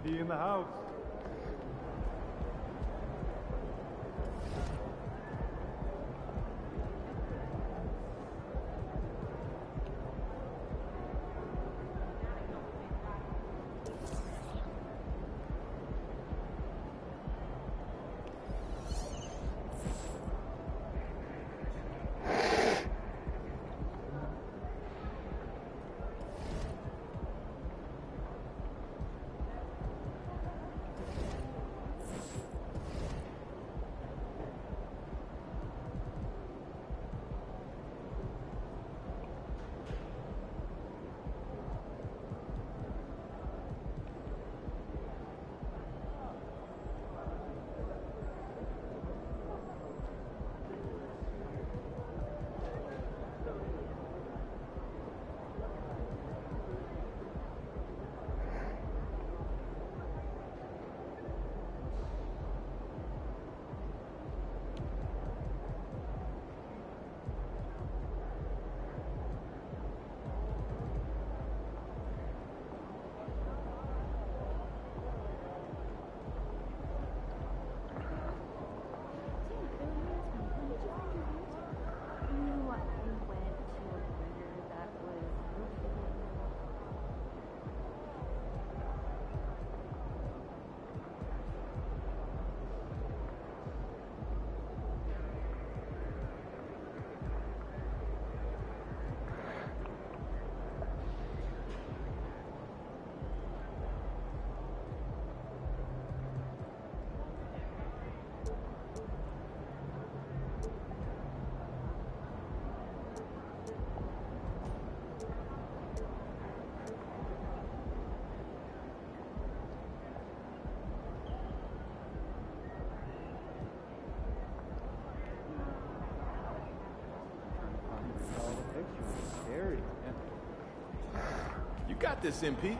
He in the house. You got this, MP.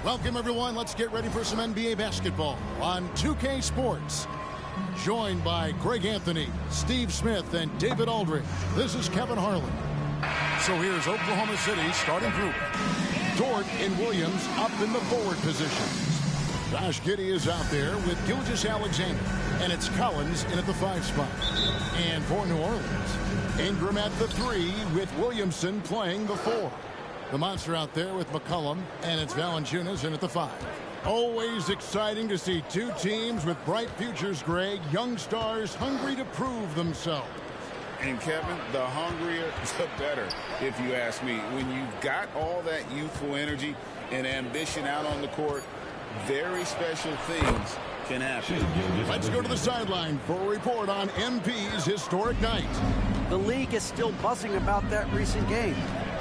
Welcome, everyone. Let's get ready for some NBA basketball on 2K Sports. Joined by Greg Anthony, Steve Smith, and David Aldridge. This is Kevin Harlan. So here's Oklahoma City's starting group. Dort and Williams up in the forward positions. Josh Giddey is out there with Gilgeous-Alexander. And it's Collins in at the 5 spot. And for New Orleans, Ingram at the 3 with Williamson playing the 4. The monster out there with McCollum, and it's Valanciunas in at the 5. Always exciting to see two teams with bright futures, Greg. Young stars hungry to prove themselves. And Kevin, the hungrier, the better, if you ask me. When you've got all that youthful energy and ambition out on the court, very special things can happen. Let's go to the sideline for a report on MP's historic night. The league is still buzzing about that recent game.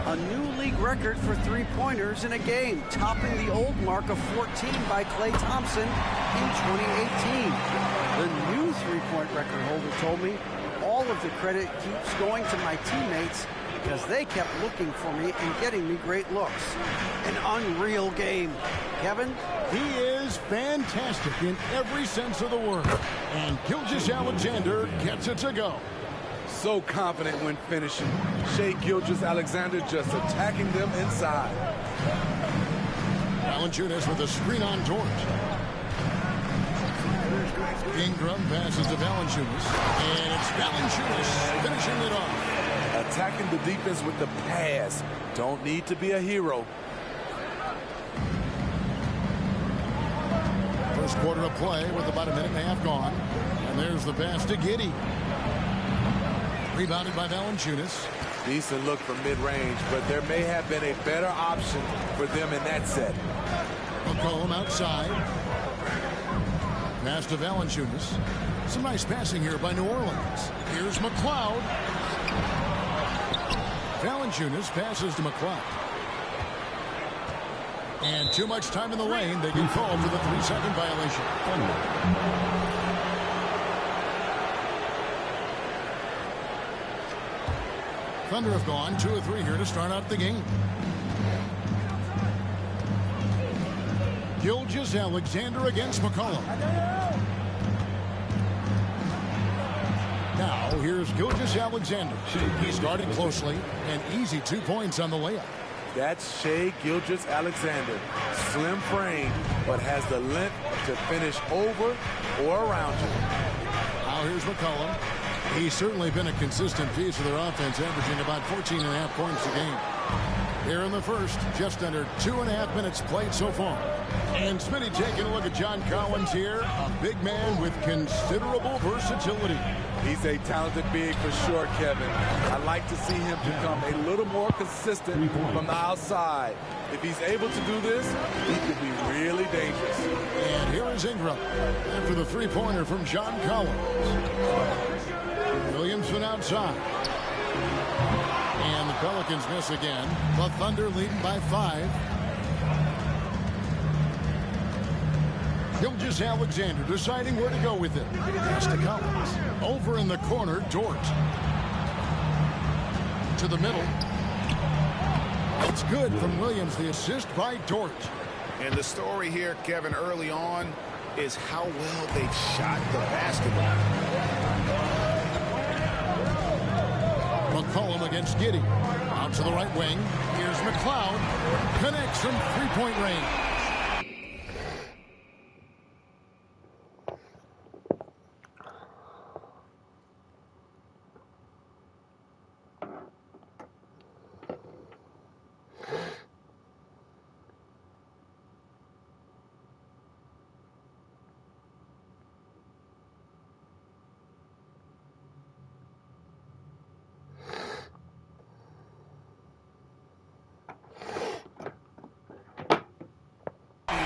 A new league record for three-pointers in a game, topping the old mark of 14 by Klay Thompson in 2018. The new three-point record holder told me all of the credit keeps going to my teammates because they kept looking for me and getting me great looks. An unreal game. Kevin? He is fantastic in every sense of the word. And Gilgeous-Alexander gets it to go. So confident when finishing. Shai Gilgeous-Alexander just attacking them inside. Valanciunas with a screen on Dort. Ingram passes to Valanciunas, and it's Valanciunas finishing it off. Attacking the defense with the pass. Don't need to be a hero. First quarter of play with about a minute and a half gone. And there's the pass to Giddey. Rebounded by Valanciunas. Decent look from mid-range, but there may have been a better option for them in that set. McCollum outside. Pass to Valanciunas. Some nice passing here by New Orleans. Here's McLeod. Valanciunas passes to McLeod. And too much time in the lane. They get called for the 3-second violation. Thunder have gone 2 of 3 here to start out the game. Gilgeous-Alexander against McCollum. Now here's Gilgeous-Alexander. He's guarded closely and easy 2 points on the layup. That's Shai Gilgeous-Alexander. Slim frame, but has the length to finish over or around you. Now here's McCollum. He's certainly been a consistent piece of their offense, averaging about 14.5 points a game. Here in the first, just under 2.5 minutes played so far. And Smitty taking a look at John Collins here, a big man with considerable versatility. He's a talented big for sure, Kevin. I'd like to see him become a little more consistent from the outside. If he's able to do this, he could be really dangerous. And here is Ingram after the three-pointer from John Collins. Williamson outside. And the Pelicans miss again. The Thunder leading by 5. Gilgeous-Alexander deciding where to go with it. Pass to Collins. Over in the corner, Dort. To the middle. It's good from Williams, the assist by Dort. And the story here, Kevin, early on is how well they've shot the basketball. McCollum against Giddey. Out to the right wing. Here's McLeod. Connects from three-point range.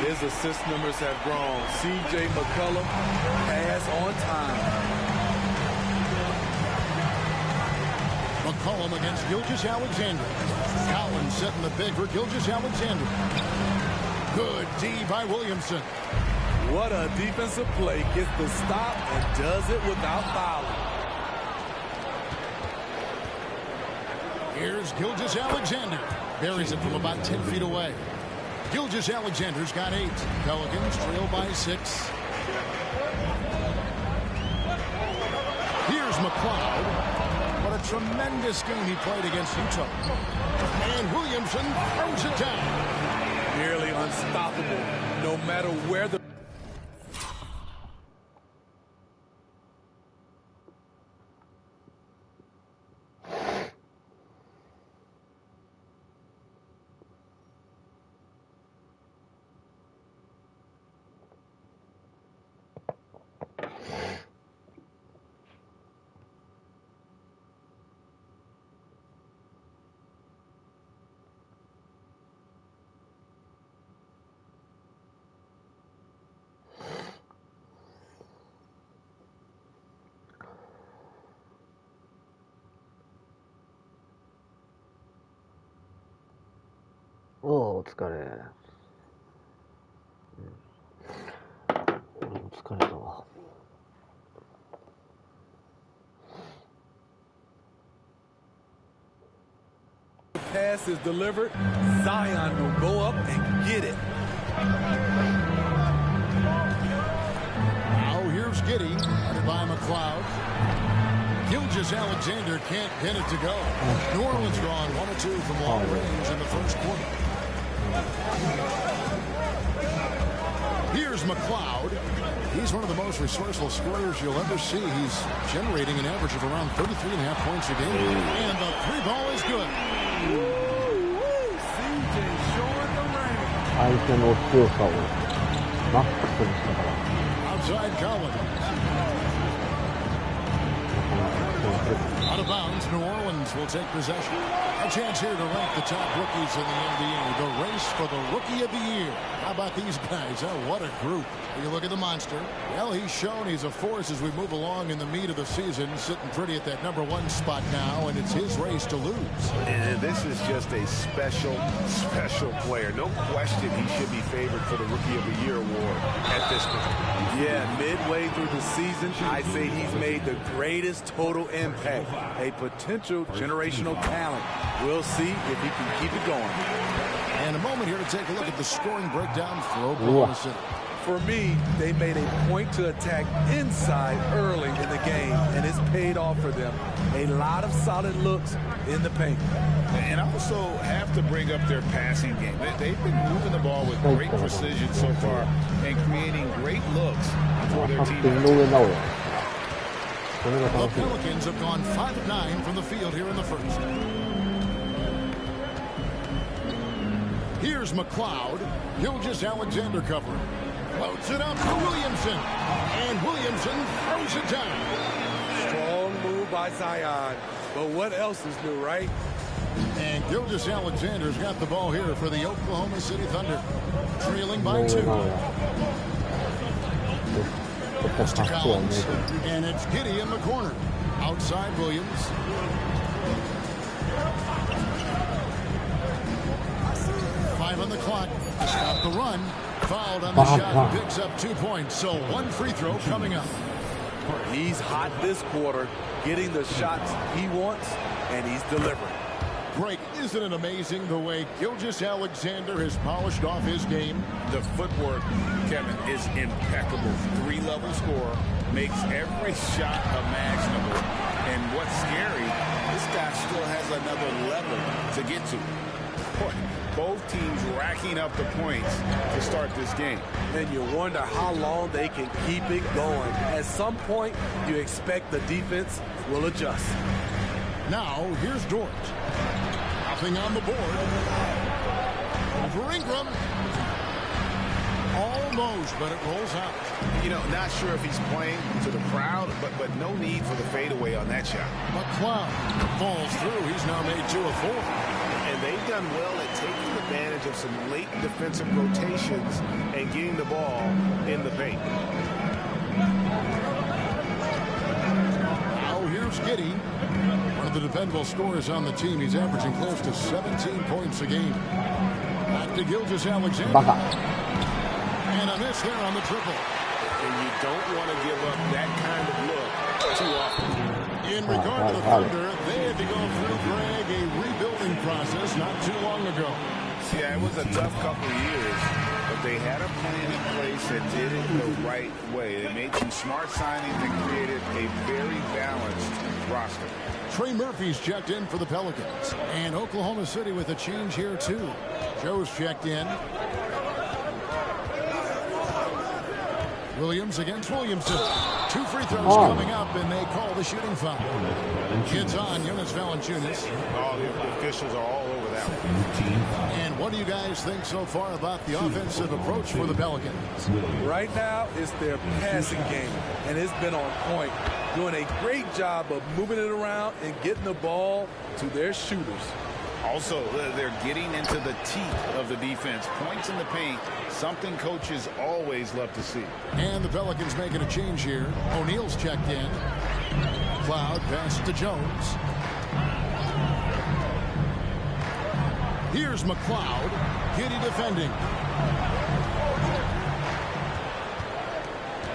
His assist numbers have grown. C.J. McCollum pass on time. McCollum against Gilgeous-Alexander. Collins setting the big for Gilgeous-Alexander. Good D by Williamson. What a defensive play. Gets the stop and does it without fouling. Here's Gilgeous-Alexander. Buries it from about 10 feet away. Gilgeous-Alexander's got 8. Pelicans trail by 6. Here's McLeod. What a tremendous game he played against Utah. And Williamson throws it down. Nearly unstoppable, no matter where the...お疲れ。俺も疲れたわ。Pass is delivered. Zion will go up and get it. Now here's Giddey, guarded by McLeod. Gilgeous-Alexander can't pin it to go. New Orleans drawn 1 of 2 from long range in the first quarter. Here's McLeod. He's one of the most resourceful scorers you'll ever see. He's generating an average of around 33.5 points a game. And the three ball is good. CJ showing the range. 相手の強さをマックスにしたから。 Outside Collins. Out of bounds, New Orleans will take possession. A chance here to rank the top rookies in the NBA. The race for the Rookie of the Year. How about these guys? Oh, what a group. You look at the monster. Well, he's shown he's a force as we move along in the meat of the season, sitting pretty at that #1 spot now, and it's his race to lose. And this is just a special player. No question he should be favored for the Rookie of the Year award at this point. Yeah, midway through the season, I say he's made the greatest total impact. A potential generational talent. We'll see if he can keep it going. And a moment here to take a look at the scoring breakdown for Oklahoma City. For me, they made a point to attack inside early in the game, and it's paid off for them. A lot of solid looks in the paint. And also have to bring up their passing game. They've been moving the ball with great precision so far and creating great looks for their 発 team. 展の上なおや。これが The 楽しい。 Pelicans have gone 5 of 9 from the field here in the first. Here's McLeod. Gilgeous Alexander covering. Floats it up to Williamson. And Williamson throws it down. Strong move by Zion. But what else is new, right? And Gilgeous Alexander's got the ball here for the Oklahoma City Thunder. Trailing by 2. の上なおや。絶対 To パスは見 Collins. えてる。 And it's Giddey in the corner. Outside Williams. Five on the clock. Stop the run. Fouled on the shot. Picks up 2 points. So 1 free throw coming up. He's hot this quarter, getting the shots he wants, and he's delivering. Greg, isn't it amazing the way Gilgeous Alexander has polished off his game? The footwork, Kevin, is impeccable. 3-level scorer, makes every shot imaginable. And what's scary, this guy still has another level to get to. Boy, both teams racking up the points to start this game. And you wonder how long they can keep it going. At some point, you expect the defense will adjust. Now, here's Dort. Nothing on the board. Over Ingram. Almost, but it rolls out. You know, not sure if he's playing to the crowd, but no need for the fadeaway on that shot. McLeod falls through. He's now made 2 of 4. And they've done well at taking advantage of some late defensive rotations and getting the ball in the paint. Now here's Giddey. One of the dependable scorers on the team. He's averaging close to 17 points a game. Back to Gilgeous Alexander. バカ。 And a miss there on the triple. And you don't want to give up that kind of look too often. In regard to the Thunder, they had to go through, Greg, a rebuilding process not too long ago. Yeah, it was a tough couple of years, but they had a plan in place that did it the right way. They made some smart signings and created a very balanced roster. Trey Murphy's checked in for the Pelicans. And Oklahoma City with a change here, too. Joe's checked in. Williams against Williamson. 2 free throws coming up, and they call the shooting foul. Kids on Jonas Valanciunas. All the officials are all over that one. And what do you guys think so far about the offensive approach for the Pelicans? Right now, it's their passing game, and it's been on point. Doing a great job of moving it around and getting the ball to their shooters. Also, they're getting into the teeth of the defense. Points in the paint, something coaches always love to see. And the Pelicans making a change here. O'Neal's checked in. Cloud passes to Jones. Here's McLeod. Giddey defending.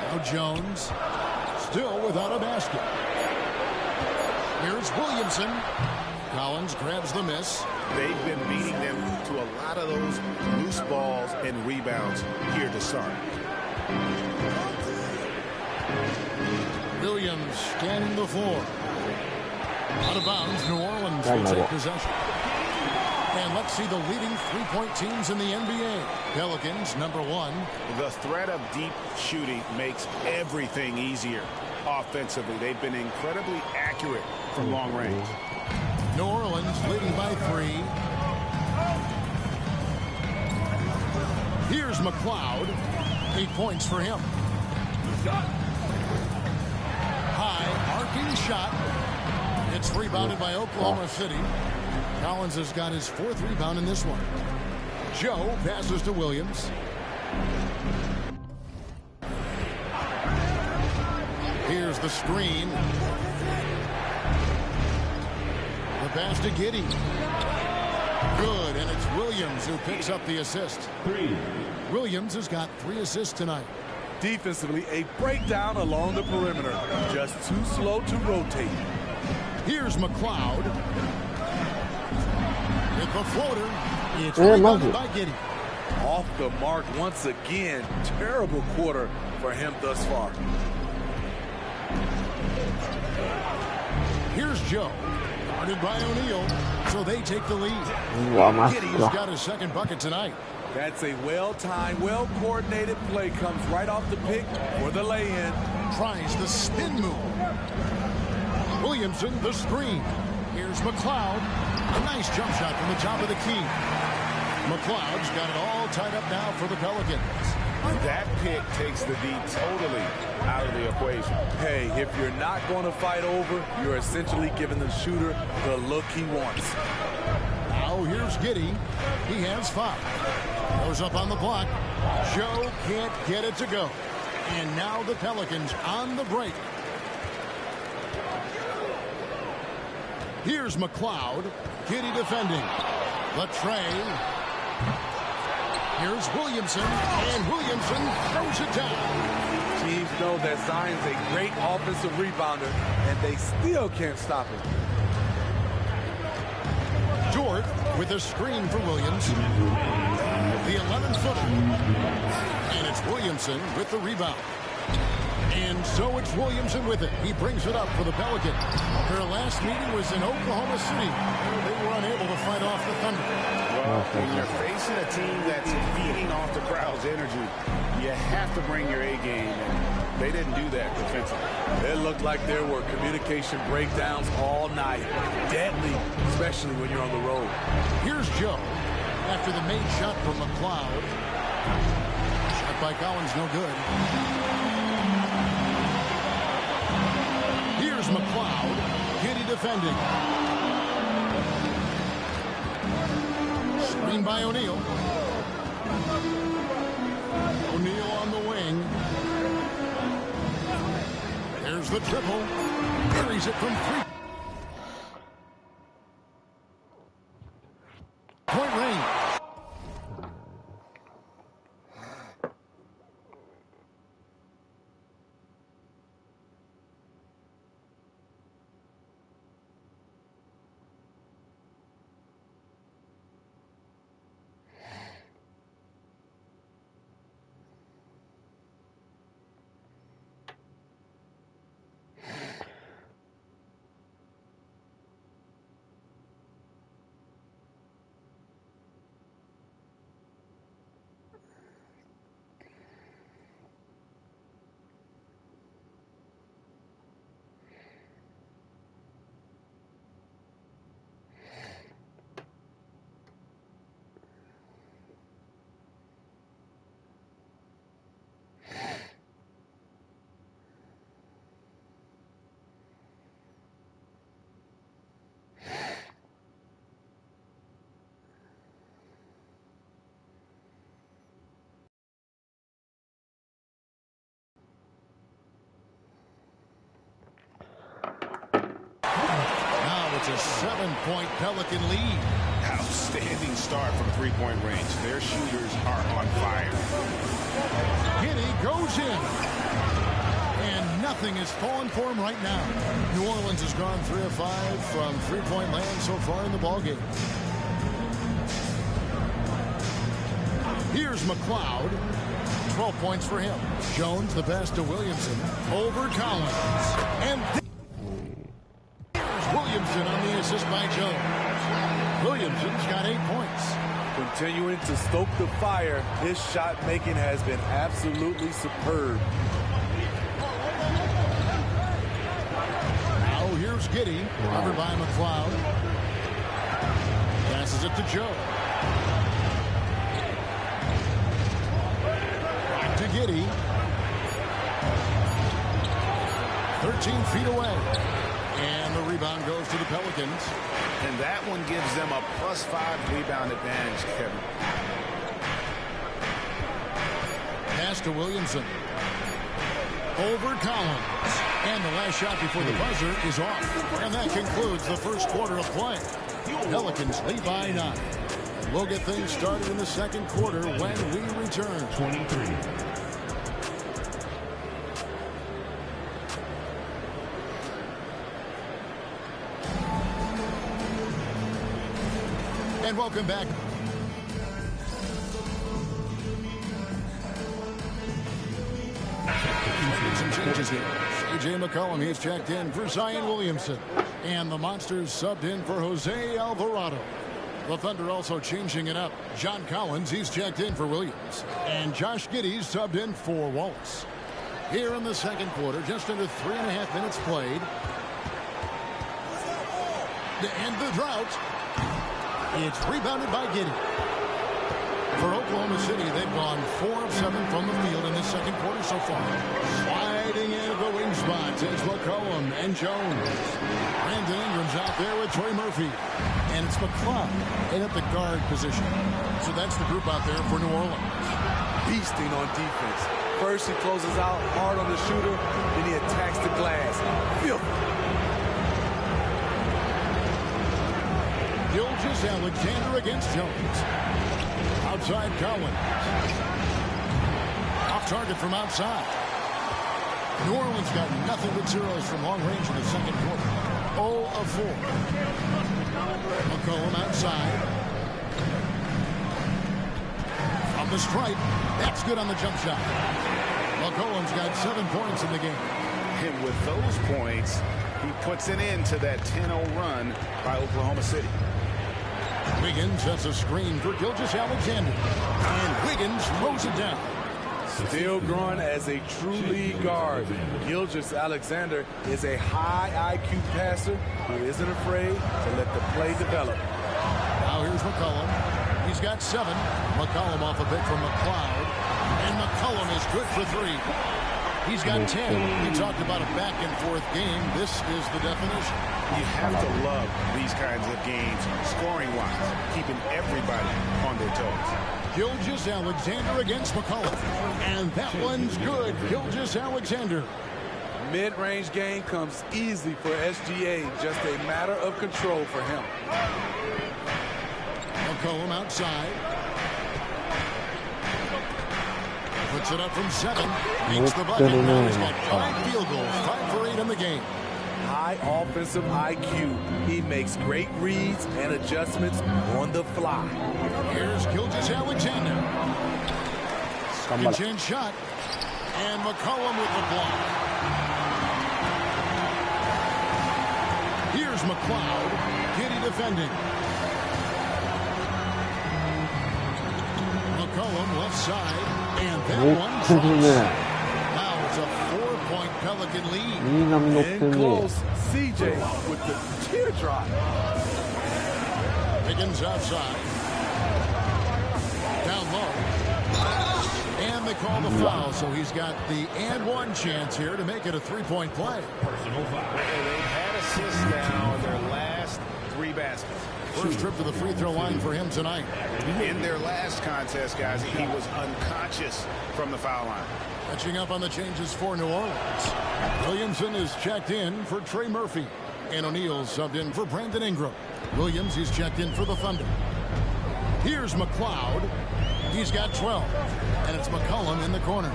Now Jones. Still without a basket. Here's Williamson. Collins grabs the miss. They've been beating them to a lot of those loose balls and rebounds here to start. Williams scanning the floor. Out of bounds, New Orleans will take possession. And let's see the leading three-point teams in the NBA. Pelicans, number 1. The threat of deep shooting makes everything easier offensively. They've been incredibly accurate from long range. New Orleans leading by 3. Here's McLeod. 8 points for him. High arcing shot. It's rebounded by Oklahoma City. Collins has got his 4th rebound in this one. Joe passes to Williams. Here's the screen. The pass to Giddey. Good, and it's Williams who picks up the assist. Williams has got 3 assists tonight. Defensively, a breakdown along the perimeter. Just too slow to rotate. Here's McLeod. With the floater. It's rebounded by Giddey. Off the mark once again. Terrible quarter for him thus far. Here's Joe. Guarded by O'Neal. So they take the lead. Giddey's got his 2nd bucket tonight. That's a well-timed, well-coordinated play. Comes right off the pick for the lay-in. Tries the spin move. Williamson, the screen. Here's McLeod. A nice jump shot from the top of the key. McLeod's got it all tied up now for the Pelicans. That pick takes the D totally out of the equation. Hey, if you're not going to fight over, you're essentially giving the shooter the look he wants. Now here's Giddey. He has 5. Goes up on the block. Joe can't get it to go. And now the Pelicans on the break. Here's McLeod. Giddey defending. Latrey. Here's Williamson. And Williamson throws it down. Teams know that Zion's a great offensive rebounder, and they still can't stop him. Dort with a screen for Williams. The 11-footer. And it's Williamson with the rebound. And so it's Williamson with it. He brings it up for the Pelicans. Their last meeting was in Oklahoma City. They were unable to fight off the Thunder. Well, when you're facing a team that's feeding off the crowd's energy, you have to bring your A game. And they didn't do that defensively. It looked like there were communication breakdowns all night. Deadly, especially when you're on the road. Here's Joe. After the made shot from McLeod. Shot by Collins, no good. Here's McLeod. Giddey defending. Screen by O'Neal. O'Neal on the wing. There's the triple. Carries it from 3-point range. It's a 7-point Pelican lead. Outstanding start from 3-point range. Their shooters are on fire. Giddey goes in. And nothing is falling for him right now. New Orleans has gone 3 of 5 from 3-point land so far in the ballgame. Here's McLeod. 12 points for him. Jones the pass to Williamson. Over Collins. And Williamson on the assist by Jones. Williamson's got 8 points. Continuing to stoke the fire, his shot making has been absolutely superb. Now here's Giddey, covered by McLeod. Passes it to Joe. Back to Giddey. 13 feet away. And the rebound goes to the Pelicans. And that one gives them a +5 rebound advantage, Kevin. Pass to Williamson. Over Collins. And the last shot before the buzzer is off. And that concludes the first quarter of play. Pelicans lead by 9. We'll get things started in the second quarter when we return. 23. And welcome back. Some changes here. C.J. McCollum, he's checked in for Zion Williamson. And the Monsters subbed in for Jose Alvarado. The Thunder also changing it up. John Collins, he's checked in for Williams. And Josh Giddey's subbed in for Wallace. Here in the second quarter, just under 3.5 minutes played. To end the drought, it's rebounded by Giddey. For Oklahoma City, they've gone 4 of 7 from the field in this second quarter so far. Sliding into the wing spots is McCollum and Jones. Brandon Ingram's out there with Trey Murphy. And it's McCloud in at the guard position. So that's the group out there for New Orleans. Beasting on defense. First he closes out hard on the shooter, then he attacks the glass. Gilgeous-Alexander against Jones. Outside Collins. Off target from outside. New Orleans got nothing but zeros from long range in the second quarter. 0 of 4. McCollum outside. From the stripe. That's good on the jump shot. McCollum's got 7 points in the game. And with those points, he puts an end to that 10-0 run by Oklahoma City. Wiggins sets a screen for Gilgeous-Alexander. And Wiggins throws it down. Still growing as a true lead guard. Gilgeous-Alexander is a high IQ passer who isn't afraid to let the play develop. Now here's McCollum. He's got 7. McCollum off a bit from McLeod. And McCollum is good for 3. He's got 10. We talked about a back-and-forth game. This is the definition. You have to love these kinds of games, scoring-wise, keeping everybody on their toes. Gilgeous-Alexander against McCollum. And that one's good. Gilgeous-Alexander. Mid-range game comes easy for SGA. Just a matter of control for him. McCollum outside. Puts it up from 7. Makes the bucket. Now he's got 5 field goals. 5 for 8 in the game. High offensive IQ. He makes great reads and adjustments on the fly. Here's Gilgeous-Alexander. Second shot. And McCollum with the block. Here's McLeod. Giddey defending. McCollum left side. And that one drops. Now it's a 4-point Pelican lead. And close. CJ with the teardrop. Higgins outside. Down low. And they call the foul, so he's got the and-one chance here to make it a 3-point play. They've had assists now their last 3 baskets. First trip to the free throw line for him tonight. In their last contest, guys, he was unconscious from the foul line. Catching up on the changes for New Orleans. Williamson is checked in for Trey Murphy. And O'Neal subbed in for Brandon Ingram. Williams, he's checked in for the Thunder. Here's McLeod. He's got 12. And it's McCollum in the corner.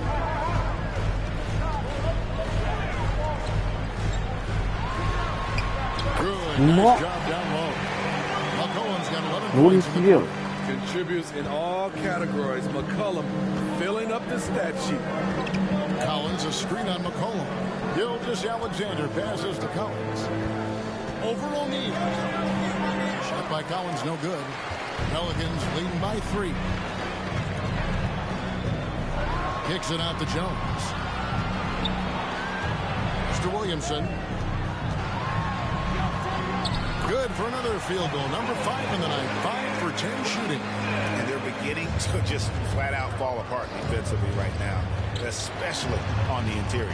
Good. Nice job down low. McCollum's got 11 points in the quarter. Contributes in all categories. McCollum filling up the stat sheet. Collins a screen on McCollum. Gilgeous-Alexander passes to Collins. Over O'Neal. Shot by Collins, no good. Pelicans leading by 3. Kicks it out to Jones. Mr. Williamson. Good for another field goal. Number 5 in the night. 5 for 10 shooting. And they're beginning to just flat out fall apart defensively right now, especially on the interior.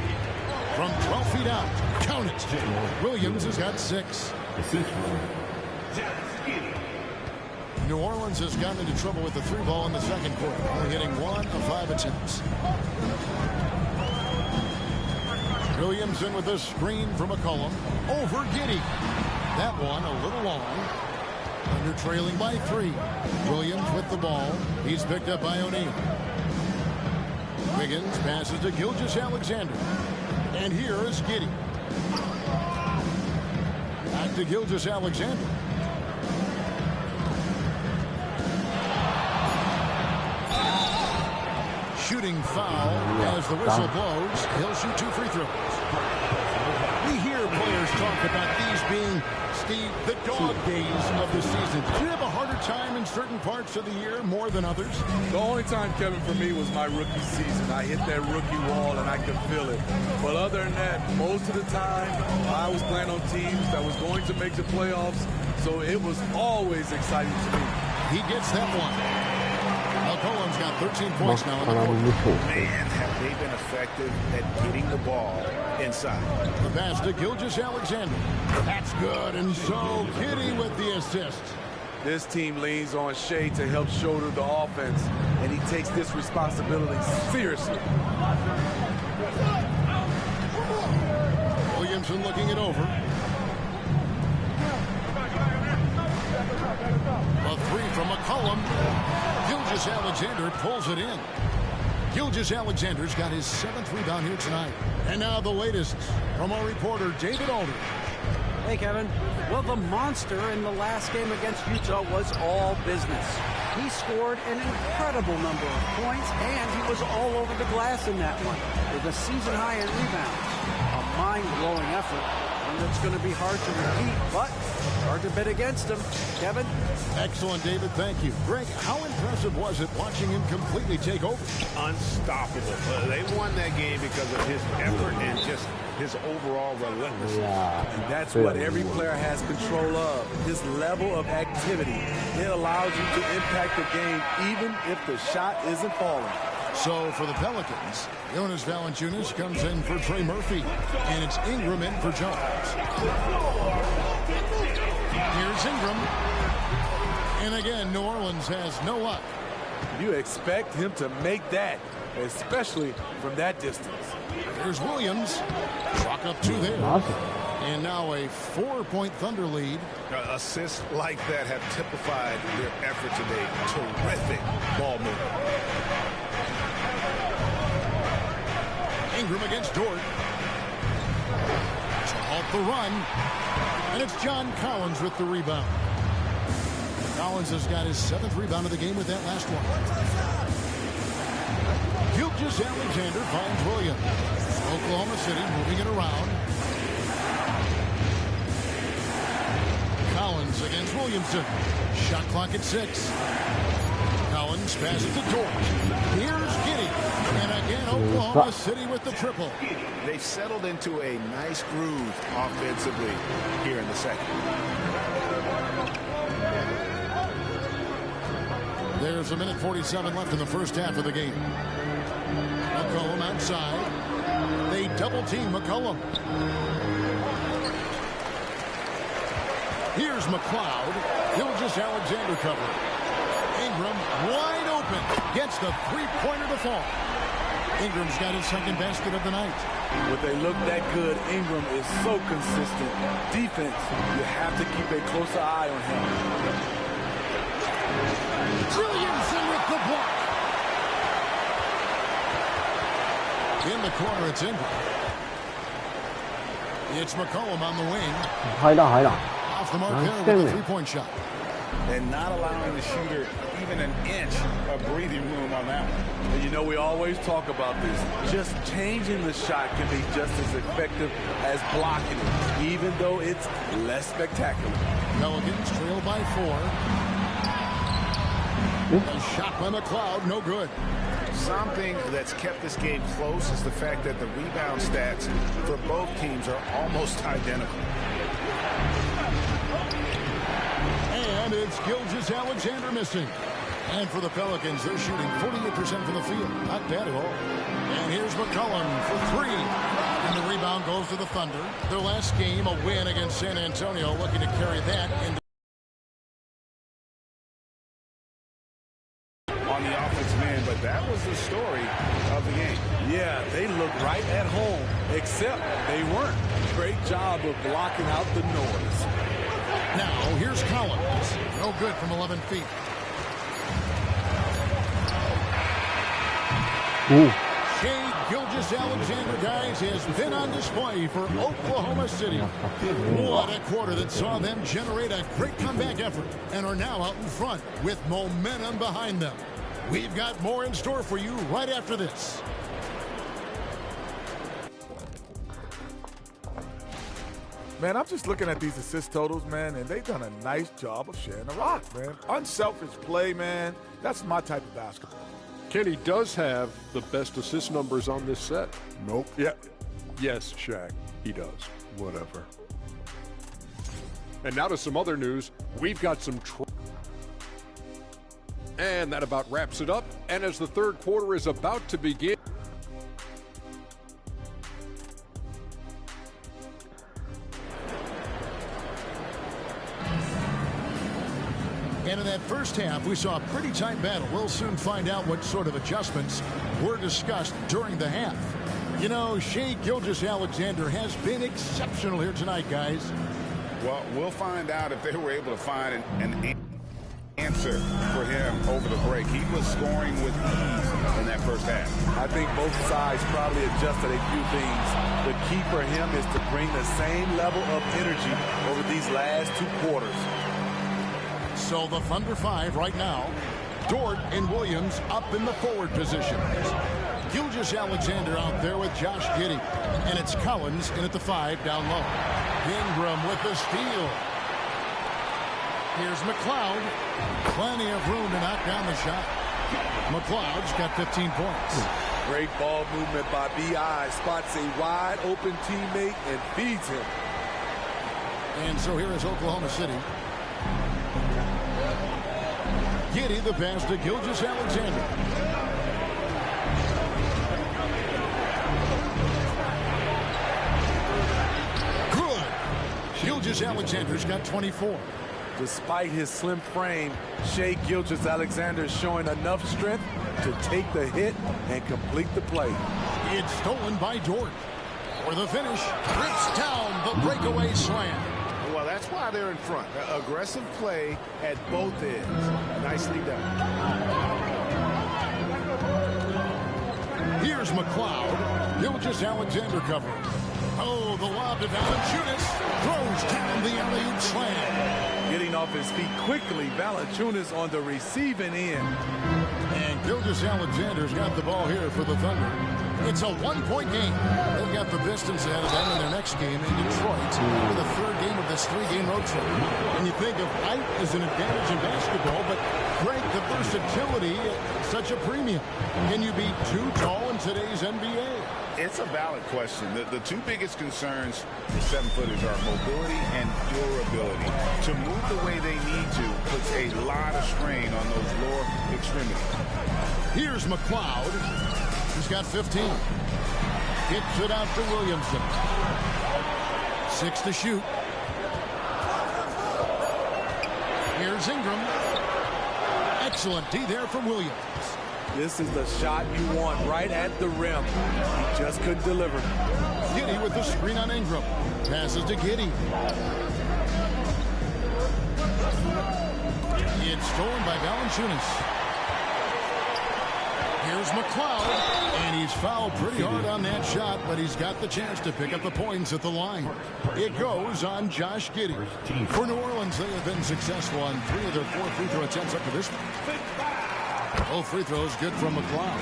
From 12 feet out. Count it. Williams has got 6. New Orleans has gotten into trouble with the 3 ball in the second quarter, only hitting 1 of 5 attempts. Williamson with a screen from McCollum. Over Giddey. That one a little long. Under trailing by 3. Williams with the ball. He's picked up by O'Neal. Wiggins passes to Gilgeous-Alexander. And here is Giddey. Back to Gilgeous-Alexander. Shooting foul as the whistle blows. He'll shoot 2 free throws. We hear players talk about these being, Steve, the dog days of the season. Did you have a harder time in certain parts of the year more than others? The only time, Kevin, for me was my rookie season. I hit that rookie wall and I could feel it. But other than that, most of the time, I was playing on teams that was going to make the playoffs. So it was always exciting to me. He gets that one. McCollum's got 13 points now in the quarter. Man, have they been effective at getting the ball inside. The pass to Gilgeous-Alexander. That's good, and so Giddey with the assist. This team leans on Shea to help shoulder the offense, and he takes this responsibility seriously. Williamson looking it over. A 3 from McCollum. Gilgeous-Alexander pulls it in. Gilgeous-Alexander's got his 7th rebound here tonight. And now the latest from our reporter, David Aldridge. Hey, Kevin. Well, the monster in the last game against Utah was all business. He scored an incredible number of points, and he was all over the glass in that one with a season high in rebounds. A mind-blowing effort, and it's going to be hard to repeat, but hard to bet against him. Kevin? Excellent, David. Thank you. Greg, how impressive was it watching him completely take over? Unstoppable. They won that game because of his effort and just his overall relentlessness. And that's what every player has control of, his level of activity. It allows you to impact the game even if the shot isn't falling. So for the Pelicans, Jonas Valanciunas comes in for Trey Murphy, and it's Ingram in for Jones. Here's Ingram. And again, New Orleans has no luck. You expect him to make that, especially from that distance. Here's Williams. Chalk up 2 there. Awesome. And now a 4-point Thunder lead. Assists like that have typified their effort today. Terrific ball movement. Ingram against Dort. To halt the run. And it's John Collins with the rebound. Collins has got his 7th rebound of the game with that last one. Gilgeous-Alexander finds Williams. Oklahoma City moving it around. Collins against Williamson. Shot clock at 6. Collins passes to Dort. Here's Giddey. And again, Oklahoma City with the triple. They've settled into a nice groove offensively here in the second. There's 1:47 left in the first half of the game. McCollum outside. They double team McCollum. Here's McLeod. Gilgeous-Alexander cover. Ingram wide open. Gets the 3-pointer to fall. Ingram's got his 2nd basket of the night. When they look that good, Ingram is so consistent. Defense, you have to keep a closer eye on him. Williamson with the block. In the corner, it's Ingram. It's McCollum on the wing. 開啦， Off the mark there with a 3-point shot. And not allowing the shooter even an inch of breathing room on that one. And you know, we always talk about this. Just changing the shot can be just as effective as blocking it, even though it's less spectacular. Pelicans trail by 4. A shot by McLeod, no good. Something that's kept this game close is the fact that the rebound stats for both teams are almost identical. And it's Gilgeous-Alexander missing. And for the Pelicans, they're shooting 48% from the field. Not bad at all. And here's McCollum for 3. And the rebound goes to the Thunder. Their last game, a win against San Antonio, looking to carry that into on the offensive end, but that was the story of the game. Yeah, they looked right at home, except they weren't. Great job of blocking out the noise. now. Here's Collins. No good from 11 feet. Ooh. Shai Gilgeous-Alexander, guys, has been on display for Oklahoma City. What a quarter that saw them generate a great comeback effort and are now out in front with momentum behind them. We've got more in store for you right after this. Man, I'm just looking at these assist totals, man, and they've done a nice job of sharing the rock, man. Unselfish play, man. That's my type of basketball. Kenny does have the best assist numbers on this set. Nope. Yeah. Yes, Shaq, he does. Whatever. And now to some other news. We've got some and that about wraps it up. And as the third quarter is about to begin. And in that first half, we saw a pretty tight battle. We'll soon find out what sort of adjustments were discussed during the half. You know, Shai Gilgeous-Alexander has been exceptional here tonight, guys. Well, we'll find out if they were able to find an answer for him over the break. He was scoring with ease in that first half. I think both sides probably adjusted a few things. The key for him is to bring the same level of energy over these last two quarters. So the Thunder 5 right now. Dort and Williams up in the forward positions. Gilgeous-Alexander out there with Josh Giddey. And it's Collins in at the 5 down low. Ingram with the steal. Here's McLeod. Plenty of room to knock down the shot. McLeod's got 15 points. Great ball movement by B.I. Spots a wide open teammate and feeds him. And so here is Oklahoma City. Giddey the pass to Gilgeous-Alexander. Good. Gilgeous-Alexander's got 24. Despite his slim frame, Shai Gilgeous-Alexander is showing enough strength to take the hit and complete the play. It's stolen by Dort. For the finish, rips down the breakaway slam. Well, that's why they're in front. Aggressive play at both ends. Nicely done. Here's McLeod. Gilgeous-Alexander covering. Oh, the lob to Valanciunas. Throws down the alley-oop slam. Getting off his feet quickly, Valanciunas on the receiving end. And Gilgeous-Alexander's got the ball here for the Thunder. It's a one-point game. They've got the Pistons ahead of them in their next game in Detroit for the third game of this three-game road trip. And you think of height as an advantage in basketball, but Greg, the versatility, such a premium. Can you be too tall in today's NBA? It's a valid question. The two biggest concerns for seven-footers are mobility and durability. To move the way they need to puts a lot of strain on those lower extremities. Here's McLeod. He's got 15. Gets it out to Williamson. 6 to shoot. Here's Ingram. Excellent D there from Williams. This is the shot you want right at the rim. He just couldn't deliver. Giddey with the screen on Ingram. Passes to Giddey. It's stolen by Valanciunas. Here's McLeod, and he's fouled pretty hard on that shot, but he's got the chance to pick up the points at the line. It goes on Josh Giddey. For New Orleans, they have been successful on 3 of their 4 free throw attempts up to this one. Both free throws good from McLeod.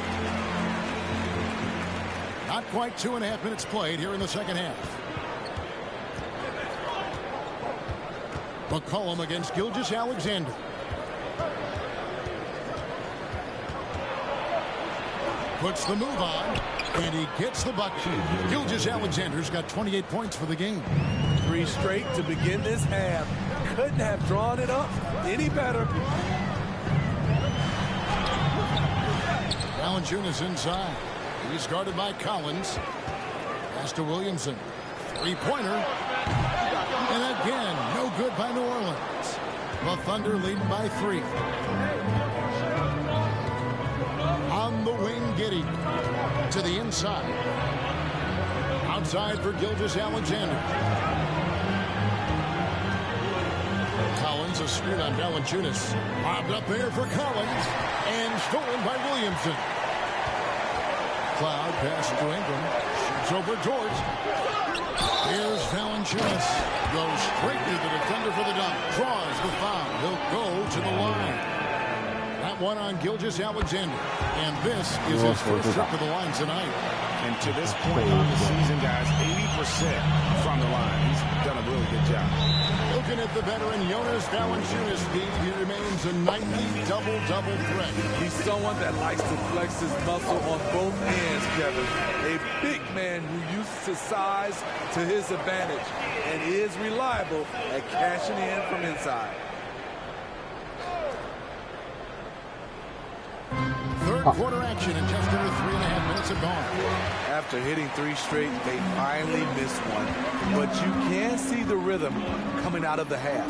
Not quite 2.5 minutes played here in the second half. McCollum against Gilgeous-Alexander. Puts the move on, and he gets the bucket. Gilgeous-Alexander's got 28 points for the game. 3 straight to begin this half. Couldn't have drawn it up any better. Valanciunas inside. He's guarded by Collins. Pass to Williamson. 3-pointer. And again, no good by New Orleans. The Thunder leading by 3. On the wing, Giddey to the inside. Outside for Gilgeous-Alexander. Collins, a screen on Valanciunas. Bobbed up there for Collins. And stolen by Williamson. Cloud pass to Ingram. Shoots over George. Here's Valanciunas. Goes straight to the defender for the dunk. Draws the foul. He'll go to the line. That one on Gilgeous-Alexander. And this is his first trip to the line tonight. And to this point of the season, guys, 80% from the line. He's done a really good job. Looking at the veteran Jonas Valanciunas, he remains a nightly double-double threat. He's someone that likes to flex his muscle on both ends, Kevin. A big man who uses his size to his advantage and is reliable at cashing in from inside. Third quarter action and just under 3.5 minutes have gone. After hitting 3 straight, they finally missed one. But you can see the rhythm coming out of the half.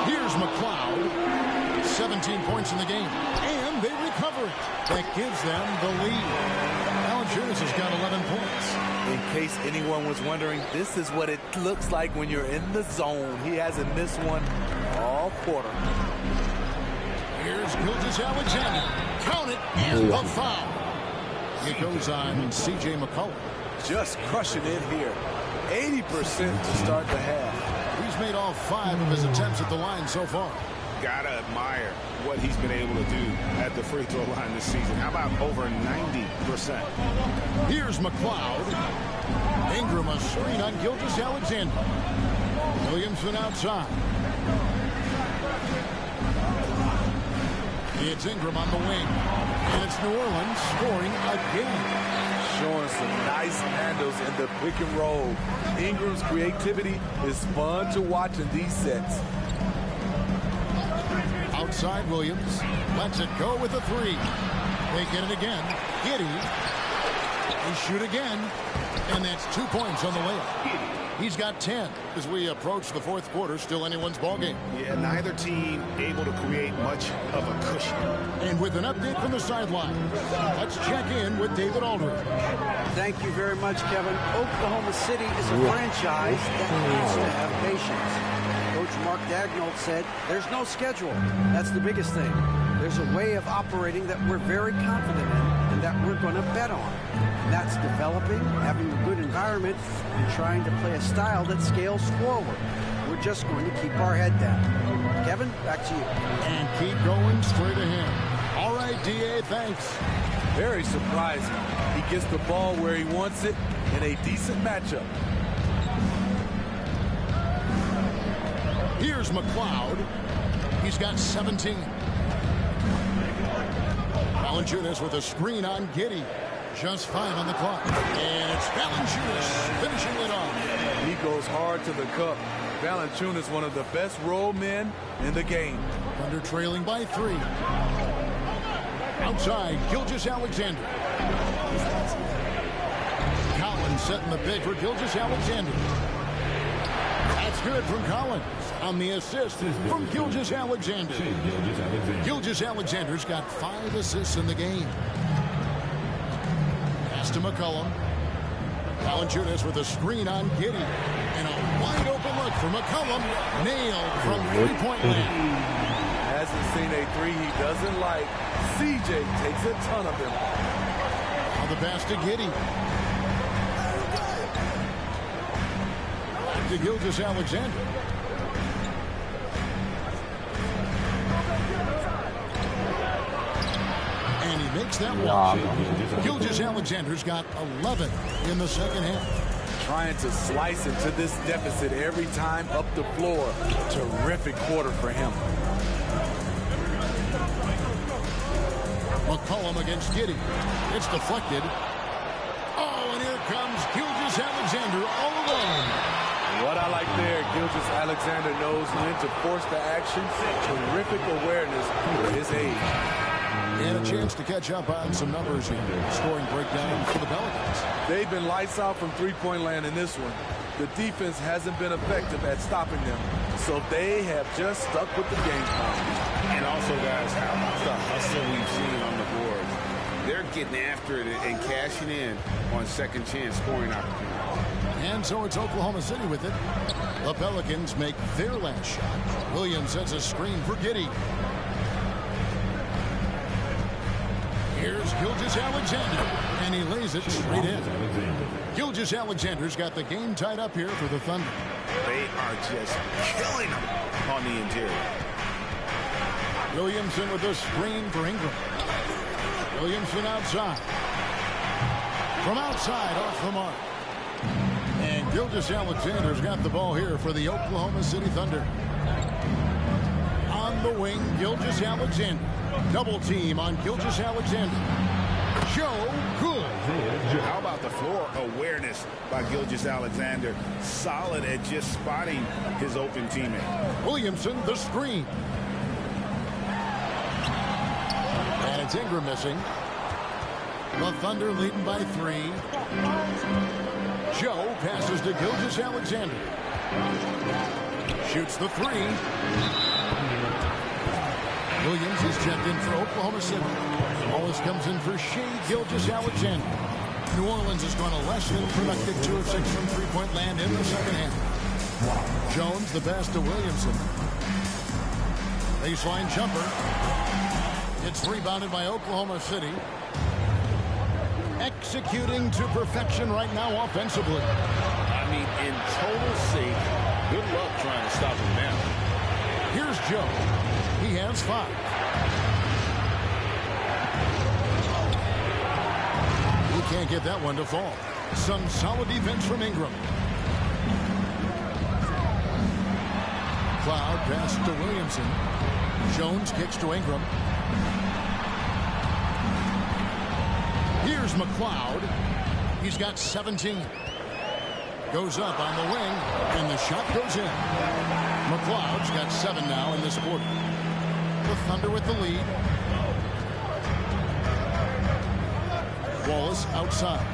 Here's McLeod. 17 points in the game. And they recover it. That gives them the lead. Valanciunas has got 11 points. In case anyone was wondering, this is what it looks like when you're in the zone. He hasn't missed one all quarter. Here's Gilgeous-Alexander. Count it, and the foul. It goes on C.J. McCollum. Just crushing it here. 80% to start the half. He's made all 5 of his attempts at the line so far. Gotta admire what he's been able to do at the free throw line this season. How about over 90%? Here's McLeod. Ingram a screen on Gilgeous-Alexander. Williamson outside. It's Ingram on the wing. And it's New Orleans scoring again. Showing some nice handles in the pick and roll. Ingram's creativity is fun to watch in these sets. Outside Williams. Lets it go with a 3. They get it again. Giddey. They shoot again. And that's 2 points on the layup. He's got 10 as we approach the fourth quarter. Still anyone's ballgame. Yeah, neither team able to create much of a cushion. And with an update from the sideline, let's check in with David Aldridge. Thank you very much, Kevin. Oklahoma City is a franchise that has to have patience. Coach Mark Daigneault said there's no schedule. That's the biggest thing. There's a way of operating that we're very confident in and that we're going to bet on. That's developing, having a good environment, and trying to play a style that scales forward. We're just going to keep our head down. Kevin, back to you. And keep going straight ahead. All right, D.A., thanks. Very surprising. He gets the ball where he wants it in a decent matchup. Here's McLeod. He's got 17. Valanciunas with a screen on Giddey. Just 5 on the clock. And it's Valanciunas finishing it off. He goes hard to the cup. Valanciunas, one of the best roll men in the game. Under trailing by 3. Outside, Gilgeous-Alexander. Collins setting the pick for Gilgeous-Alexander. That's good from Collins. On the assist from Gilgeous-Alexander. Gilgeous-Alexander's got 5 assists in the game. Pass to McCollum. Valanciunas with a screen on Giddey. And a wide open look for McCollum. Nailed from 3-point land. Hasn't seen a three he doesn't like. CJ takes a ton of them. On the pass to Giddey. To Gilgeous-Alexander. And he makes that one. Gilgeous-Alexander's got 11 in the second half. Trying to slice into this deficit every time up the floor. Terrific quarter for him. McCollum against Giddey. It's deflected. Oh, and here comes Gilgeous-Alexander all alone. What I like there, Gilgeous-Alexander knows when to force the action. Terrific awareness for his age. And a chance to catch up on some numbers here. Scoring breakdown for the Pelicans. They've been lights out from three-point land in this one. The defense hasn't been effective at stopping them, so they have just stuck with the game plan. And also, guys, how about the hustle we've seen on the boards? They're getting after it and cashing in on second chance scoring opportunities. And so it's Oklahoma City with it. The Pelicans make their last shot. Williams sets a screen for Giddey. Here's Gilgeous-Alexander, and he lays it straight in. Gilgeous-Alexander's got the game tied up here for the Thunder. They are just killing them on the interior. Williamson with the screen for Ingram. Williamson outside. From outside, off the mark. And Gilgeous-Alexander's got the ball here for the Oklahoma City Thunder. On the wing, Gilgeous-Alexander. Double team on Gilgeous-Alexander. Joe Good. How about the floor awareness by Gilgeous-Alexander? Solid at just spotting his open teammate. Williamson, the screen. And it's Ingram missing. The Thunder leading by 3. Joe passes to Gilgeous-Alexander. Shoots the 3. Williams is checked in for Oklahoma City. Wallace comes in for Shea Gilgeous-Alexander. New Orleans has gone a less than productive 2 of 6 from three-point land in the second half. Jones, the pass to Williamson. Baseline jumper. It's rebounded by Oklahoma City. Executing to perfection right now offensively. I mean, in total sync. Good luck trying to stop him now. Here's Joe. He has 5. He can't get that one to fall. Some solid defense from Ingram. Cloud pass to Williamson. Jones kicks to Ingram. Here's McLeod. He's got 17. Goes up on the wing, and the shot goes in. McLeod's got 7 now in this quarter. The Thunder with the lead. Wallace outside.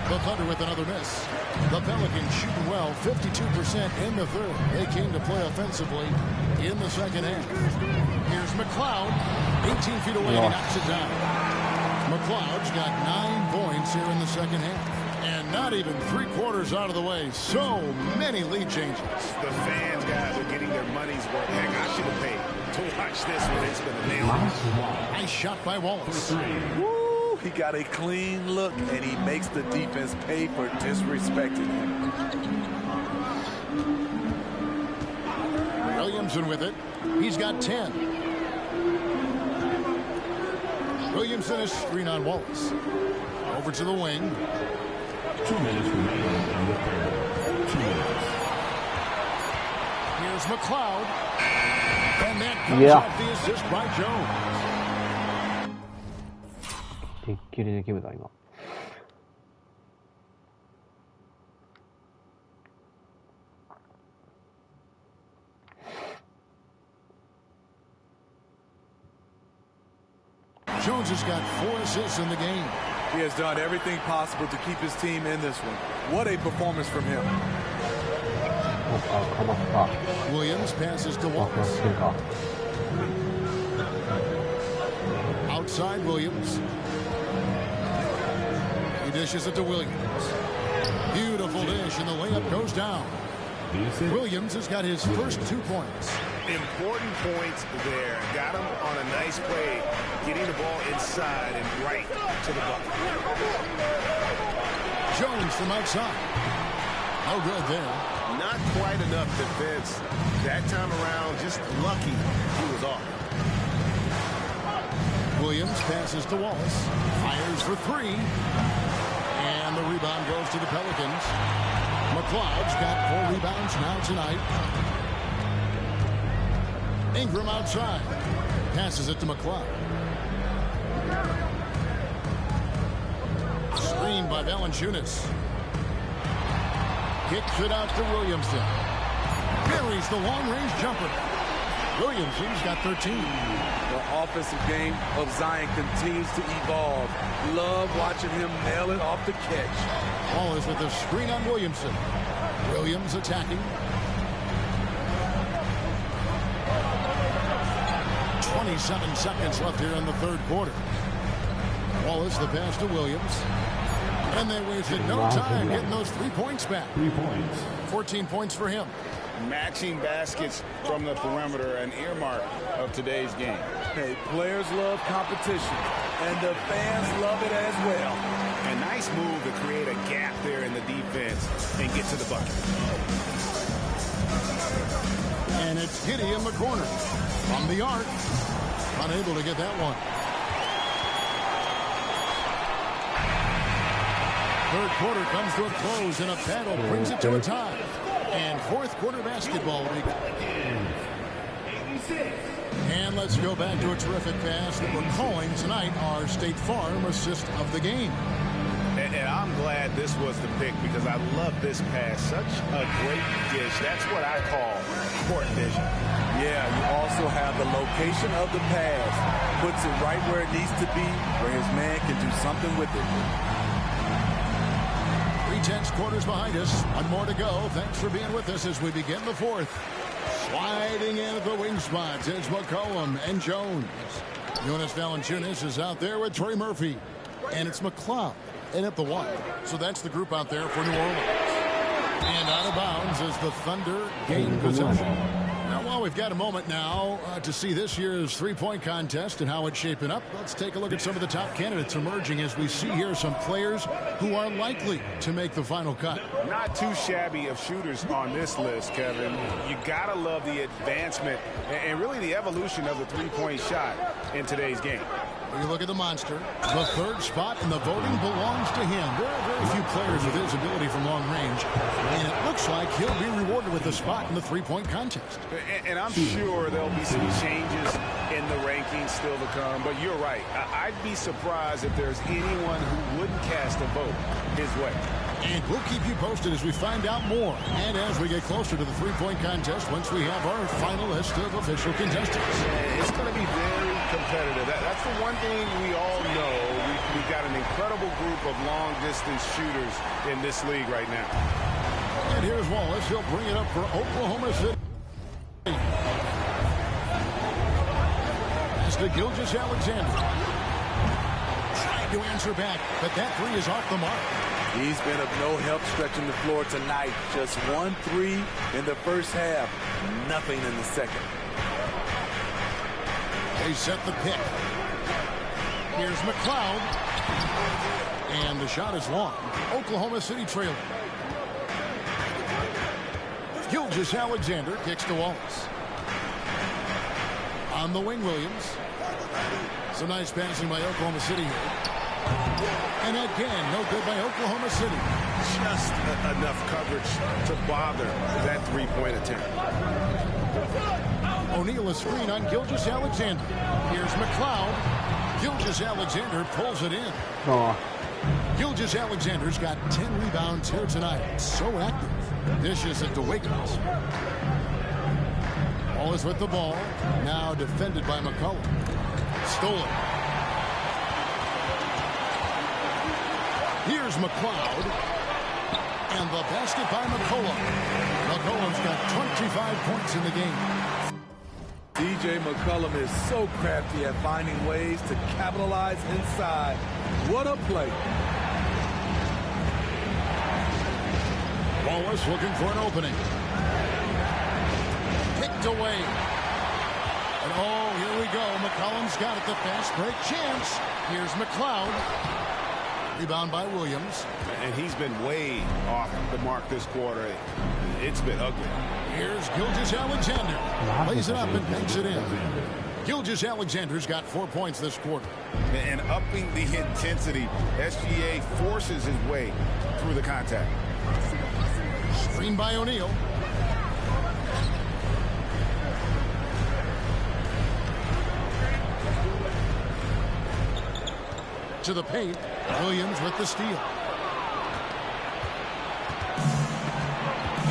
The Thunder with another miss. The Pelicans shooting well, 52% in the third. They came to play offensively in the second half. Here's McLeod, 18 feet away, and he knocks it down. McLeod's got 9 points here in the second half. And not even 3/4 out of the way. So many lead changes. The fans, guys, are getting their money's worth. Heck, I should have paid to watch this one. It's been a nail. Nice shot by Wallace. Woo, he got a clean look, and he makes the defense pay for disrespecting him. Williamson with it. He's got 10. Williamson is screen on Wallace. Over to the wing. 2 minutes remaining in the third. 2 minutes. Here's McLeod. And that comes off the assist by Jones. 鉄球でできるだ今。Jones has got 4 assists in the game. He has done everything possible to keep his team in this one. What a performance from him. Williams passes to Wallace. Outside Williams. He dishes it to Williams. Beautiful dish, and the layup goes down. Williams has got his first 2 points. Important points there. Got him on a nice play, getting the ball inside and right to the bucket. Jones from outside. No good there. Not quite enough defense that time around. Just lucky he was off. Williams passes to Wallace. Fires for three. And the rebound goes to the Pelicans. McLeod's got 4 rebounds now tonight. Ingram outside. Passes it to McLeod. Screened by Valanciunas. Kicks it out to Williamson. Buries the long-range jumper. Williamson's got 13. The offensive game of Zion continues to evolve. Love watching him nail it off the catch. Wallace with the screen on Williamson. Williams attacking. 27 seconds left here in the third quarter. Wallace the pass to Williams. And they wasted no time getting those 3 points back. 3 points. 14 points for him. Matching baskets from the perimeter, an earmark of today's game. Hey, players love competition, and the fans love it as well. A nice move to create a gap there in the defense and get to the bucket. And it's Giddey in the corner. From the arc. Unable to get that one. Third quarter comes to a close, and a battle brings it to a tie. And fourth quarter basketball. And let's go back to a terrific pass that we're calling tonight our State Farm assist of the game. And I'm glad this was the pick because I love this pass. Such a great dish. That's what I call court vision. Yeah, you also have the location of the pass. Puts it right where it needs to be, where his man can do something with it. 3/10 quarters behind us. One more to go. Thanks for being with us as we begin the fourth. Sliding in at the wing spots is McCollum and Jones. Jonas Valanciunas is out there with Trey Murphy. And it's McLeod in at the one. So that's the group out there for New Orleans. And out of bounds as the Thunder gain possession. Now, while we've got a moment now to see this year's three-point contest and how it's shaping up, let's take a look at some of the top candidates emerging as we see here some players who are likely to make the final cut. Not too shabby of shooters on this list, Kevin. You gotta love the advancement and really the evolution of the three-point shot in today's game. When you look at the monster, the third spot in the voting belongs to him. There are very few players with his ability from long range, and it looks like he'll be rewarded with a spot in the three-point contest. And I'm sure there'll be some changes in the rankings still to come, but you're right. I'd be surprised if there's anyone who wouldn't cast a vote his way. And we'll keep you posted as we find out more. And as we get closer to the three-point contest, once we have our final list of official contestants. It's going to be very competitive. That's the one thing we all know. We've got an incredible group of long-distance shooters in this league right now. And here's Wallace. He'll bring it up for Oklahoma City. As to Gilgeous-Alexander. Trying to answer back, but that three is off the mark. He's been of no help stretching the floor tonight. Just 1-3 in the first half. Nothing in the second. They set the pick. Here's McLeod. And the shot is long. Oklahoma City trailing. Gilgeous-Alexander kicks to Wallace. On the wing, Williams. So nice passing by Oklahoma City here. And again, no good by Oklahoma City. Just enough coverage to bother that three-point attempt. O'Neal a screen on Gilgeous-Alexander. Here's McLeod. Gilgeous-Alexander pulls it in. Gilgeous-Alexander's got 10 rebounds here tonight. So active. Dishes it to Wiggins. Wallace with the ball. Now defended by McCollum. Stolen. Here's McLeod. And the basket by McCollum. McCollum's got 25 points in the game. DJ McCollum is so crafty at finding ways to capitalize inside. What a play. Wallace looking for an opening. Picked away. Oh, here we go. McCollum's got it. The fast break chance. Here's McLeod. Rebound by Williams. And he's been way off the mark this quarter. It's been ugly. Here's Gilgeous-Alexander. Lays it up and banks it in. Gilgeous-Alexander's got 4 points this quarter. And upping the intensity, SGA forces his way through the contact. Screen by O'Neal. To the paint. Williams with the steal.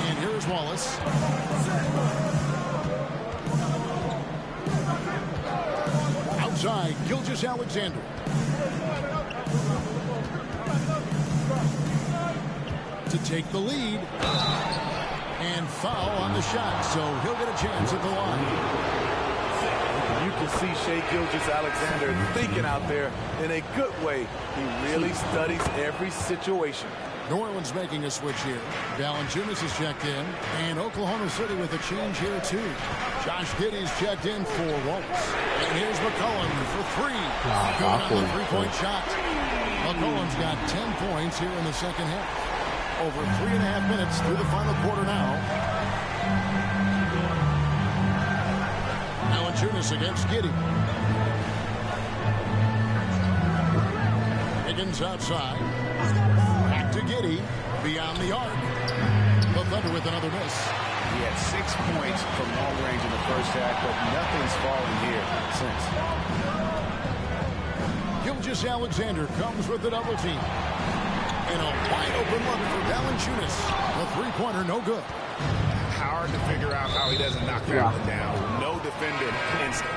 And here's Wallace. Outside, Gilgeous-Alexander. To take the lead. And foul on the shot, so he'll get a chance at the line. You can see Shai Gilgeous-Alexander thinking out there in a good way. He really studies every situation. New Orleans making a switch here. Valanciunas is checked in. And Oklahoma City with a change here, too. Josh Giddey's checked in for Wallace. And here's McCollum for three. Good on the three-point shot. McCollum's got 10 points here in the second half. Over 3.5 minutes through the final quarter now. Valanciunas against Giddey. Higgins outside. Back to Giddey. Beyond the arc. The Thunder with another miss. He had 6 points from long range in the first half, but nothing's fallen here since. Gilgeous-Alexander comes with the double team. And a wide open look for Valanciunas. The three-pointer no good. Hard to figure out how he doesn't knock that one down. No defender inside.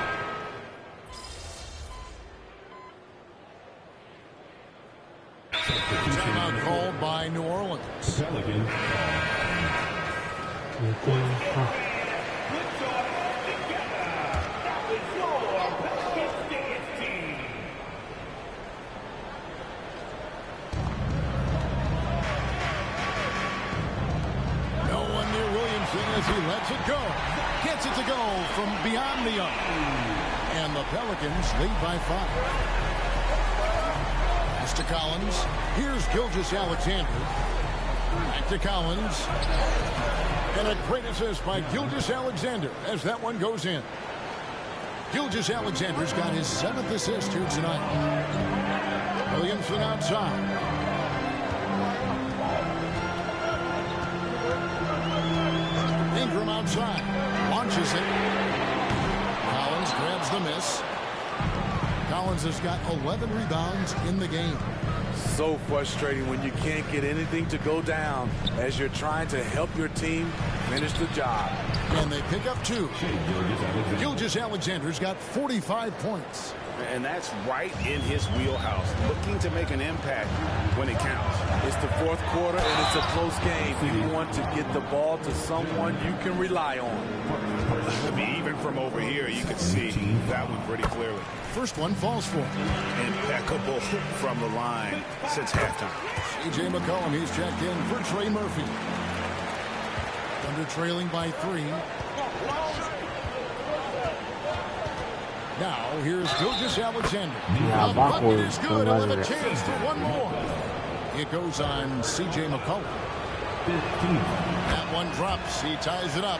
Timeout called by New Orleans. Pelicans. As he lets it go. Gets it to go from beyond the arc. And the Pelicans lead by 5. Pass to Collins. Here's Gilgeous-Alexander. Back to Collins. And a great assist by Gilgeous-Alexander as that one goes in. Gilgeous-Alexander's got his 7th assist here tonight. Williamson outside. Ingram outside. Launches it. Collins grabs the miss. Collins has got 11 rebounds in the game. So frustrating when you can't get anything to go down as you're trying to help your team finish the job. And they pick up 2. Gilgeous-Alexander's got 45 points. And that's right in his wheelhouse. Looking to make an impact when it counts. It's the fourth quarter and it's a close game. You want to get the ball to someone you can rely on. I mean, even from over here, you can see that one pretty clearly. First one falls for him. Impeccable from the line since halftime. C.J. McCollum, he's checked in for Trey Murphy. Under trailing by 3. Now, here's Gilgeous-Alexander. The bucket is good, and with a chance for one more. It goes on C.J. McCollum. 15. That one drops. He ties it up.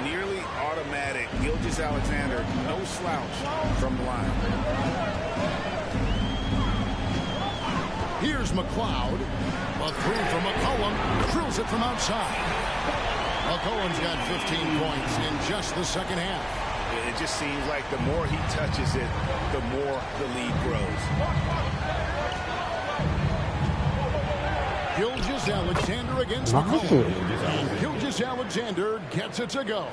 Nearly automatic. Gilgeous-Alexander, no slouch from the line. Here's McLeod. A 3 from McCollum. Drills it from outside. McCollum's got 15 points in just the second half. It just seems like the more he touches it, the more the lead grows. Gilgeous-Alexander against McCollum. And Gilgeous-Alexander gets it to go.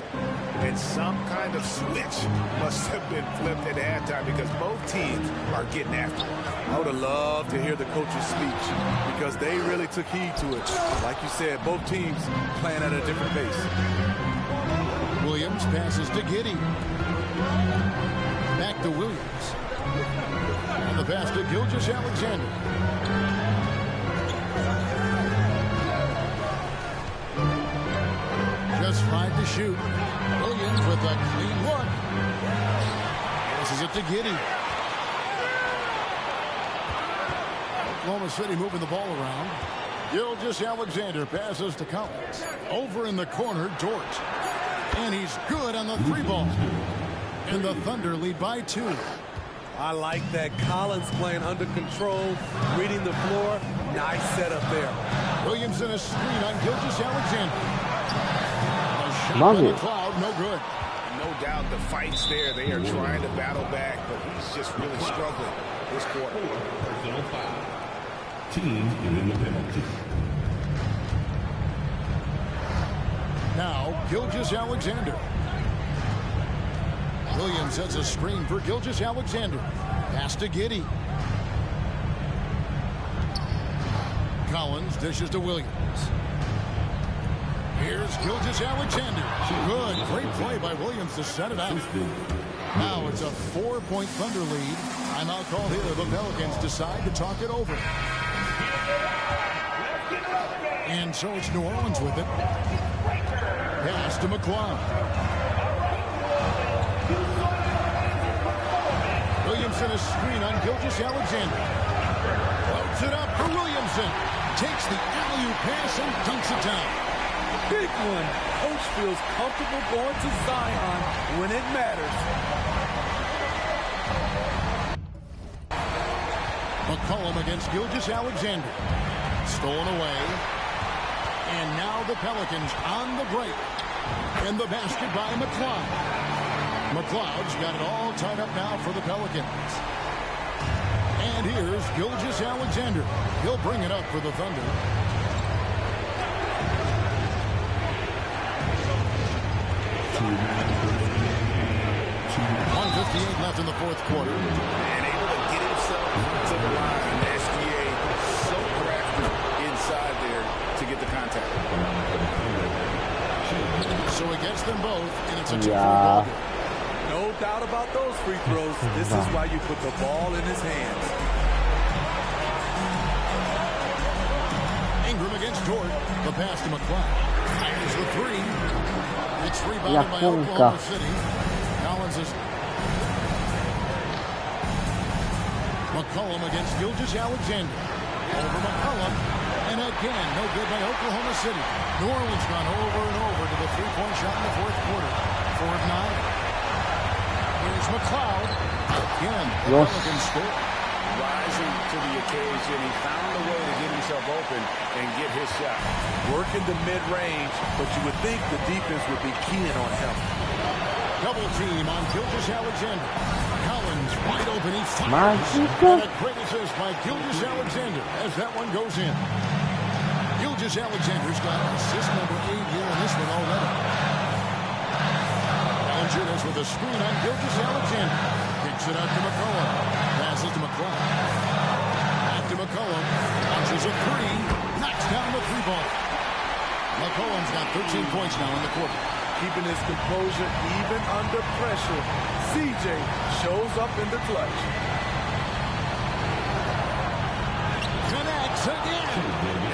And some kind of switch must have been flipped at halftime because both teams are getting after it. I would have loved to hear the coach's speech because they really took heed to it. Like you said, both teams playing at a different pace. Williams passes to Giddey. Back to Williams. And the pass to Gilgeous-Alexander. Just 5 to shoot. Williams with a clean look. Passes it to Giddey. Oklahoma City moving the ball around. Gilgeous-Alexander passes to Collins. Over in the corner, Dort. And he's good on the 3-ball. And the Thunder lead by 2. I like that. Collins playing under control, reading the floor. Nice setup there. Williamson a screen on Gilgeous-Alexander. A shot by McLeod, no good. No doubt the fight's there. They are trying to battle back, but he's just really struggling this quarter. Personal foul. Team is in the penalty. Now, Gilgeous-Alexander. Williams sets a screen for Gilgeous-Alexander. Pass to Giddey. Collins dishes to Williams. Here's Gilgeous-Alexander. Good. Great play by Williams to set it out. Now it's a 4-point Thunder lead. Timeout call here. The Pelicans decide to talk it over. And so it's New Orleans with it. Pass to McLeod. Williamson a screen on Gilgeous-Alexander. Floats it up for Williamson. Takes the alley-oop pass and dunks it down. Big one. Coach feels comfortable going to Zion when it matters. McCollum against Gilgeous-Alexander. Stolen away. And now the Pelicans on the break. And the basket by McLeod. McLeod's got it all tied up now for the Pelicans. And here's Gilgeous-Alexander. He'll bring it up for the Thunder. 1:58 left in the fourth quarter. And able to get himself to the line. SGA so crafty inside there to get the contact. So he gets them both, and it's a 2-3 ball game. No doubt about those free throws. This is why you put the ball in his hands. Ingram against Dort. The pass to McLeod. Fires the 3. It's rebounded by Oklahoma City. Collins is... McCollum against Gilgeous-Alexander. Over McCollum. And again, no good by Oklahoma City. New Orleans gone over and over to the 3-point shot in the fourth quarter. 4 of 9. Here's McLeod. Again, the Pelicans score. Rising to the occasion. He found a way to get himself open and get his shot. Working the mid-range, but you would think the defense would be keying on him. Double team on Gilgeous-Alexander. Collins wide open. He fires. And a great assist by Gilgeous-Alexander as that one goes in. Gilgeous-Alexander's got assist number 8 here in this one already. Valanciunas with a screen on Gilgeous-Alexander. Kicks it out to McCollum. Passes to McCollum. Back to McCollum. Launches a 3. Knocks down the 3-ball. McCollum's got 13 points now in the quarter. Keeping his composure even under pressure. CJ shows up in the clutch. Connects again.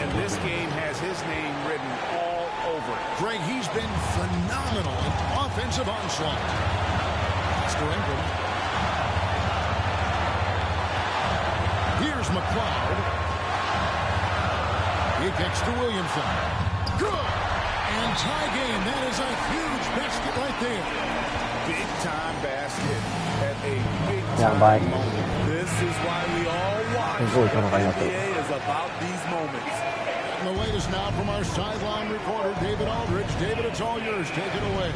And this game has his name written all over it. Greg, he's been phenomenal in offensive onslaught. Mr. Ingram. Here's McLeod. He kicks to Williamson. Good. And tie game. That is a huge basket right there. Big time basket at a big time moment. This is why we all watch. The NBA is about these moments. And the latest now from our sideline reporter, David Aldridge. David, it's all yours. Take it away.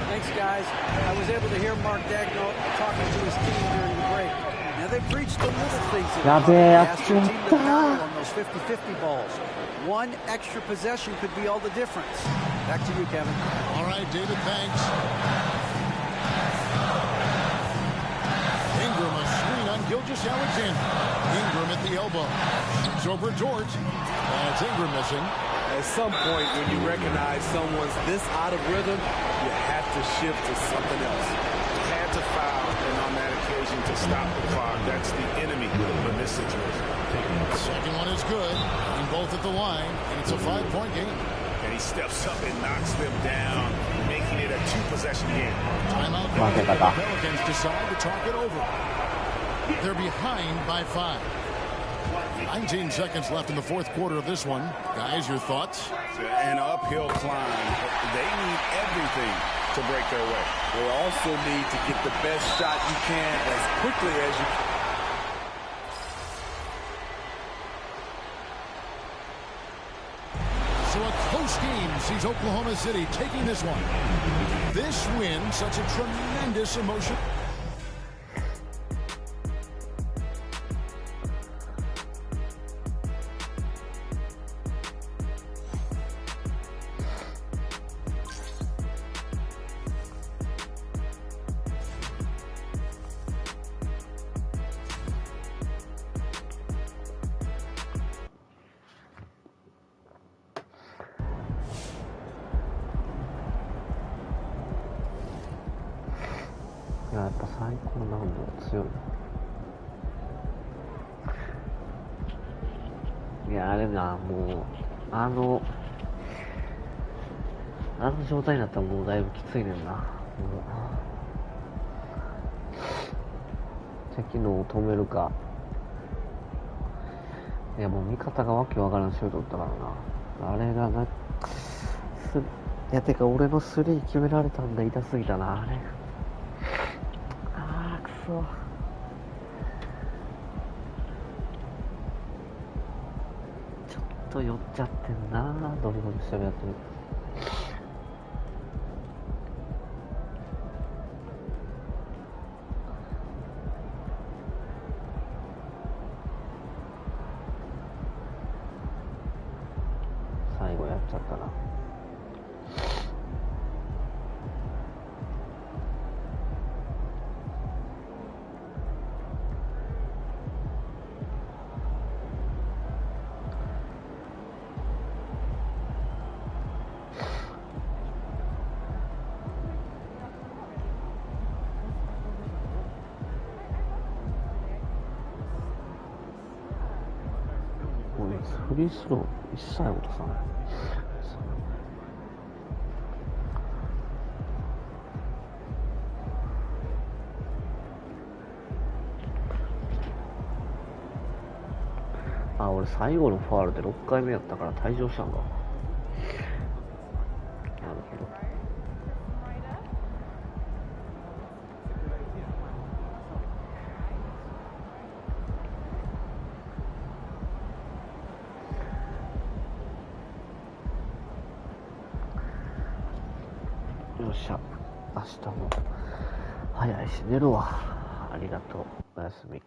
Thanks, guys. I was able to hear Mark Daigneault talking to his team during the break. Now, they preached the little things. They asked their team to foul on those 50-50 balls. One extra possession could be all the difference. Back to you, Kevin. All right, David, thanks. Ingram, a screen on Gilgeous-Alexander. Ingram at the elbow. Shoots over Dort. That's Ingram missing. At some point, when you recognize someone's this out of rhythm, you have to shift to something else. Had to foul, and on that occasion to stop the clock. That's the enemy in this situation. Second one is good. And both at the line, and it's a 5-point game. And he steps up and knocks them down. making it a two-possession game. Timeout. Market The kata. Pelicans decide to talk it over. They're behind by 5. 19 seconds left in the fourth quarter of this one. Guys, your thoughts? An uphill climb. They need everything to break their way. They also need to get the best shot you can as quickly as you can. So a close game sees Oklahoma City taking this one. This win, such a tremendous emotion.いや、やっぱ最高難度が強いな。いや、あれな、もうあの状態になったらもうだいぶきついねんな。もう敵のを止めるか。いや、もう味方がわけわからんシュート打ったからな。あれがいや、てか俺のスリー決められたんだ。痛すぎたな、あれ。くそ。ちょっと寄っちゃってんな、ドリブルしてるやつに。最後やっちゃったな。フリースロー一切落とさない。あ、俺最後のファウルで6回目やったから退場したんか。なるほど。よっしゃ、明日も早いし寝るわ。ありがとう。おやすみ。